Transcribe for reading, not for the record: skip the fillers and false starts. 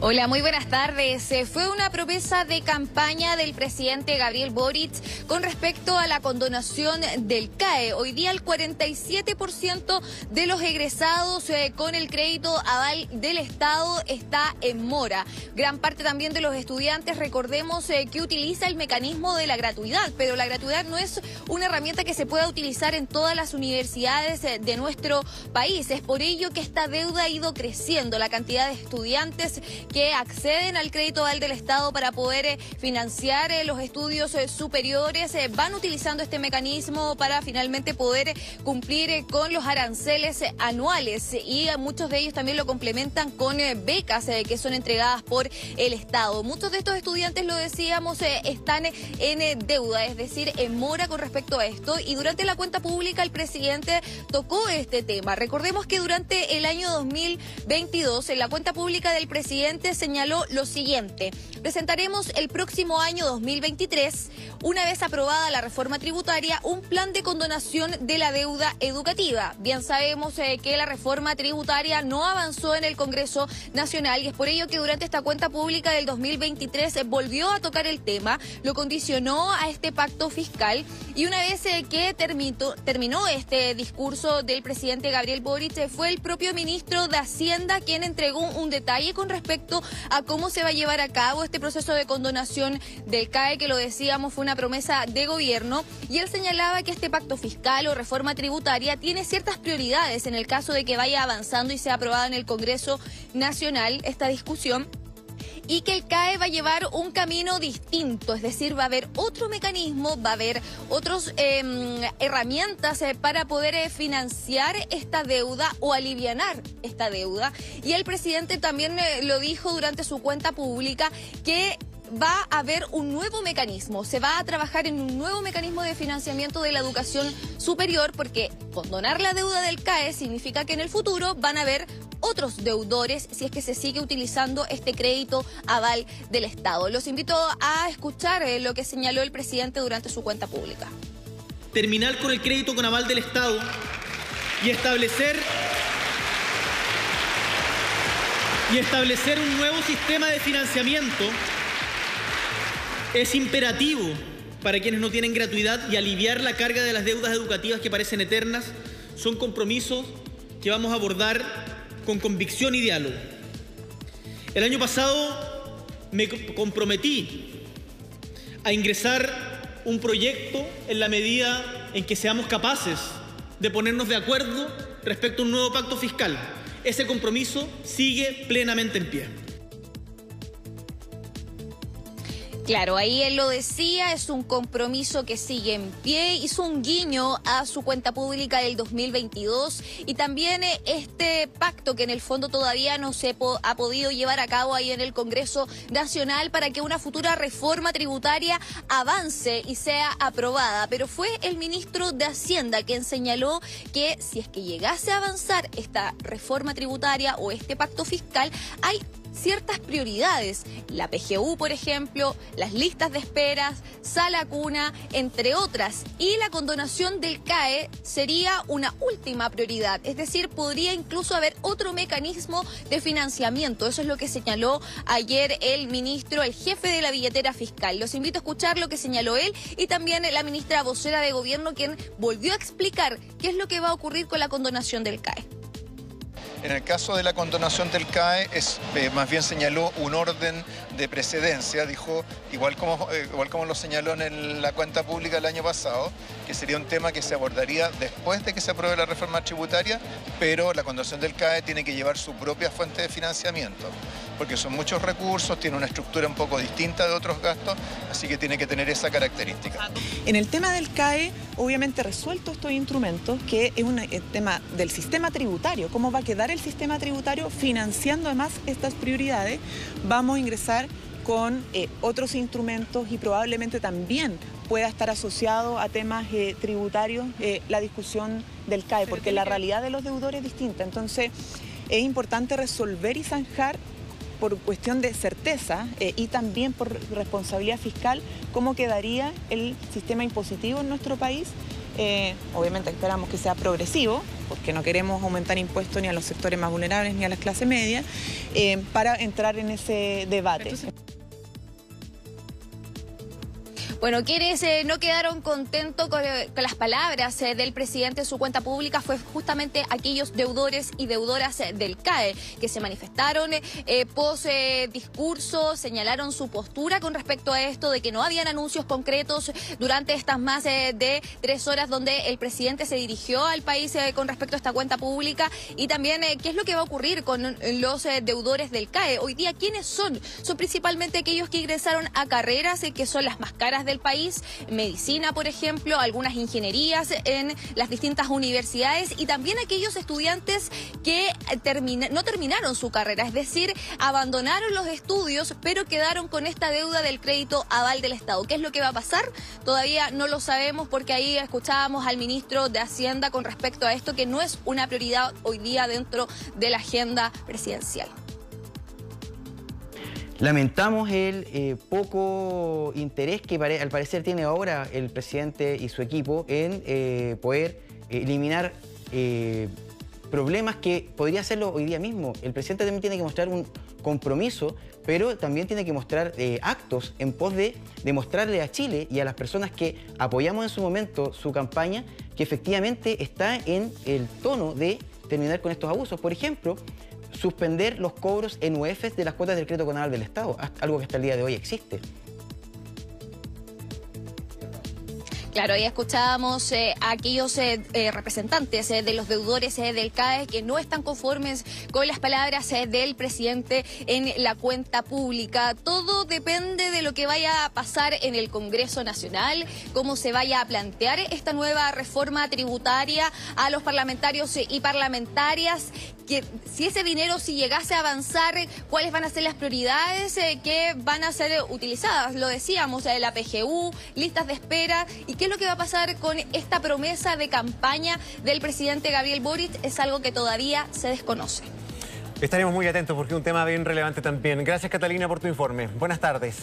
Hola, muy buenas tardes. Fue una promesa de campaña del presidente Gabriel Boric con respecto a la condonación del CAE. Hoy día el 47% de los egresados con el crédito aval del Estado está en mora. Gran parte también de los estudiantes, recordemos que utiliza el mecanismo de la gratuidad, pero la gratuidad no es una herramienta que se pueda utilizar en todas las universidades de nuestro país. Es por ello que esta deuda ha ido creciendo. La cantidad de estudiantes que acceden al crédito aval del Estado para poder financiar los estudios superiores van utilizando este mecanismo para finalmente poder cumplir con los aranceles anuales, y muchos de ellos también lo complementan con becas que son entregadas por el Estado. Muchos de estos estudiantes, lo decíamos, están en deuda, es decir, en mora con respecto a esto, y durante la cuenta pública el presidente tocó este tema. Recordemos que durante el año 2022 en la cuenta pública del presidente señaló lo siguiente: presentaremos el próximo año 2023, una vez aprobada la reforma tributaria, un plan de condonación de la deuda educativa. Bien sabemos que la reforma tributaria no avanzó en el Congreso Nacional, y es por ello que durante esta cuenta pública del 2023 volvió a tocar el tema, lo condicionó a este pacto fiscal, y una vez que terminó este discurso del presidente Gabriel Boric, fue el propio ministro de Hacienda quien entregó un detalle con respecto a cómo se va a llevar a cabo este proceso de condonación del CAE, que lo decíamos fue una promesa de gobierno, y él señalaba que este pacto fiscal o reforma tributaria tiene ciertas prioridades en el caso de que vaya avanzando y sea aprobada en el Congreso Nacional esta discusión, y que el CAE va a llevar un camino distinto, es decir, va a haber otro mecanismo, va a haber otras herramientas para poder financiar esta deuda o alivianar esta deuda. Y el presidente también lo dijo durante su cuenta pública, que va a haber un nuevo mecanismo, se va a trabajar en un nuevo mecanismo de financiamiento de la educación superior, porque condonar la deuda del CAE significa que en el futuro van a haber otros deudores si es que se sigue utilizando este crédito aval del Estado. Los invito a escuchar lo que señaló el presidente durante su cuenta pública. Terminar con el crédito con aval del Estado y establecer un nuevo sistema de financiamiento es imperativo para quienes no tienen gratuidad, y aliviar la carga de las deudas educativas que parecen eternas son compromisos que vamos a abordar con convicción y diálogo. El año pasado me comprometí a ingresar un proyecto en la medida en que seamos capaces de ponernos de acuerdo respecto a un nuevo pacto fiscal. Ese compromiso sigue plenamente en pie. Claro, ahí él lo decía, es un compromiso que sigue en pie, hizo un guiño a su cuenta pública del 2022, y también este pacto que en el fondo todavía no se ha podido llevar a cabo ahí en el Congreso Nacional para que una futura reforma tributaria avance y sea aprobada. Pero fue el ministro de Hacienda quien señaló que si es que llegase a avanzar esta reforma tributaria o este pacto fiscal, hay ciertas prioridades, la PGU, por ejemplo, las listas de esperas, sala cuna, entre otras, y la condonación del CAE sería una última prioridad, es decir, podría incluso haber otro mecanismo de financiamiento. Eso es lo que señaló ayer el ministro, el jefe de la billetera fiscal. Los invito a escuchar lo que señaló él, y también la ministra vocera de gobierno, quien volvió a explicar qué es lo que va a ocurrir con la condonación del CAE. En el caso de la condonación del CAE, más bien señaló un orden de precedencia, dijo, igual como lo señaló en la cuenta pública el año pasado, que sería un tema que se abordaría después de que se apruebe la reforma tributaria, pero la condonación del CAE tiene que llevar su propia fuente de financiamiento, porque son muchos recursos, tiene una estructura un poco distinta de otros gastos, así que tiene que tener esa característica. En el tema del CAE, obviamente resuelto estos instrumentos, que es un tema del sistema tributario, cómo va a quedar el sistema tributario financiando además estas prioridades, vamos a ingresar con otros instrumentos, y probablemente también pueda estar asociado a temas tributarios la discusión del CAE, porque la realidad de los deudores es distinta. Entonces es importante resolver y zanjar por cuestión de certeza y también por responsabilidad fiscal cómo quedaría el sistema impositivo en nuestro país obviamente esperamos que sea progresivo, porque no queremos aumentar impuestos ni a los sectores más vulnerables ni a las clases medias, para entrar en ese debate. Bueno, quienes no quedaron contentos con las palabras del presidente en su cuenta pública fue justamente aquellos deudores y deudoras del CAE, que se manifestaron post discurso, señalaron su postura con respecto a esto de que no habían anuncios concretos durante estas más de 3 horas donde el presidente se dirigió al país con respecto a esta cuenta pública, y también qué es lo que va a ocurrir con los deudores del CAE. Hoy día, ¿quiénes son? Son principalmente aquellos que ingresaron a carreras que son las más caras del país, medicina, por ejemplo, algunas ingenierías en las distintas universidades, y también aquellos estudiantes que no terminaron su carrera, es decir, abandonaron los estudios, pero quedaron con esta deuda del crédito aval del Estado. ¿Qué es lo que va a pasar? Todavía no lo sabemos, porque ahí escuchábamos al ministro de Hacienda con respecto a esto, que no es una prioridad hoy día dentro de la agenda presidencial. Lamentamos el poco interés que al parecer tiene ahora el presidente y su equipo en poder eliminar problemas que podría hacerlo hoy día mismo. El presidente también tiene que mostrar un compromiso, pero también tiene que mostrar actos en pos de demostrarle a Chile y a las personas que apoyamos en su momento su campaña que efectivamente está en el tono de terminar con estos abusos. Por ejemplo, suspender los cobros en UEFs de las cuotas del crédito conal del Estado, algo que hasta el día de hoy existe. Claro, ahí escuchábamos a aquellos representantes de los deudores del CAE que no están conformes con las palabras del presidente en la cuenta pública. Todo depende de lo que vaya a pasar en el Congreso Nacional, cómo se vaya a plantear esta nueva reforma tributaria a los parlamentarios y parlamentarias, que si ese dinero, si llegase a avanzar, cuáles van a ser las prioridades que van a ser utilizadas. Lo decíamos, la PGU, listas de espera, y qué es lo que va a pasar con esta promesa de campaña del presidente Gabriel Boric es algo que todavía se desconoce. Estaremos muy atentos porque es un tema bien relevante también. Gracias, Catalina, por tu informe. Buenas tardes.